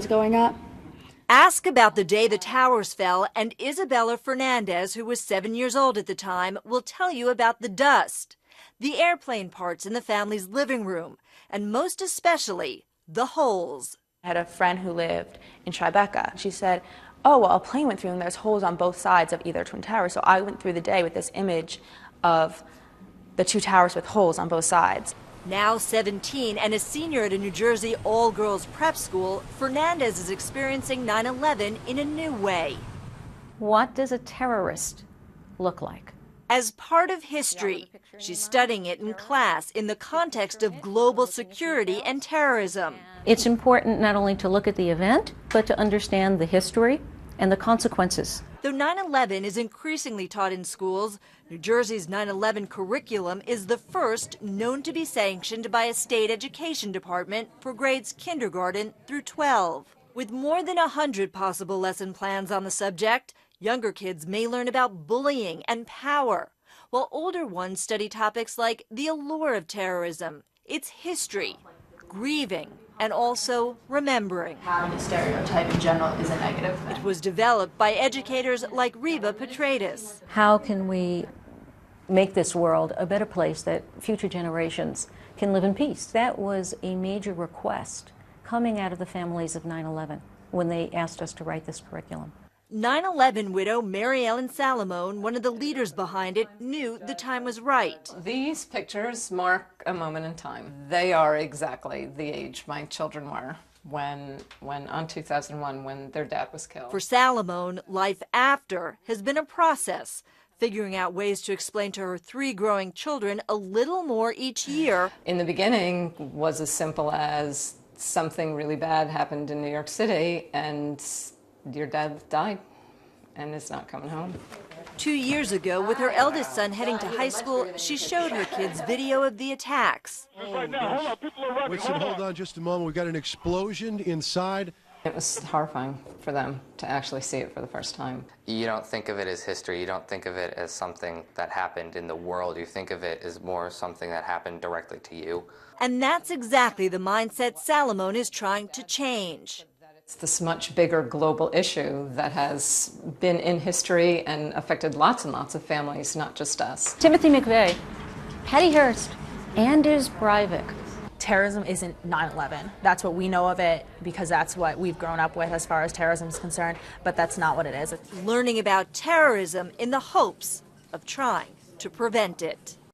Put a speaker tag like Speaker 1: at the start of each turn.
Speaker 1: going up.
Speaker 2: Ask about the day the towers fell, and Isabella Fernandez, who was 7 years old at the time, will tell you about the dust, the airplane parts in the family's living room, and most especially, the holes.
Speaker 3: I had a friend who lived in Tribeca. She said, oh, well, a plane went through and there's holes on both sides of either twin tower. So I went through the day with this image of the two towers with holes on both sides.
Speaker 2: Now 17 and a senior at a New Jersey all-girls prep school, Fernandez is experiencing 9/11 in a new way.
Speaker 4: What does a terrorist look like?
Speaker 2: As part of history, she's studying it in class in the context of global security and terrorism.
Speaker 4: It's important not only to look at the event, but to understand the history and the consequences.
Speaker 2: Though 9/11 is increasingly taught in schools, New Jersey's 9/11 curriculum is the first known to be sanctioned by a state education department for grades kindergarten through 12. With more than 100 possible lesson plans on the subject, younger kids may learn about bullying and power, while older ones study topics like the allure of terrorism, its history, grieving, and also remembering.
Speaker 3: Having a stereotype in general is a negative thing.
Speaker 2: It was developed by educators like Reba Petratus.
Speaker 4: How can we make this world a better place that future generations can live in peace? That was a major request coming out of the families of 9/11 when they asked us to write this curriculum.
Speaker 2: 9/11 widow Mary Ellen Salamone, one of the leaders behind it, knew the time was right.
Speaker 5: These pictures mark a moment in time. They are exactly the age my children were when on 2001, when their dad was killed.
Speaker 2: For Salamone, life after has been a process, figuring out ways to explain to her 3 growing children a little more each year.
Speaker 5: In the beginning was as simple as something really bad happened in New York City and your dad died and is not coming home.
Speaker 2: 2 years ago, with her eldest son heading to high school, she showed her kids video of the attacks.
Speaker 6: Winston, hold on just a moment. We've got an explosion inside.
Speaker 5: It was horrifying for them to actually see it for the first time.
Speaker 7: You don't think of it as history. You don't think of it as something that happened in the world. You think of it as more something that happened directly to you.
Speaker 2: And that's exactly the mindset Salamone is trying to change.
Speaker 5: It's this much bigger global issue that has been in history and affected lots and lots of families, not just us.
Speaker 4: Timothy McVeigh, Patty Hearst, Anders Breivik.
Speaker 3: Terrorism isn't 9/11. That's what we know of it because that's what we've grown up with as far as terrorism is concerned, but that's not what it is.
Speaker 2: Learning about terrorism in the hopes of trying to prevent it.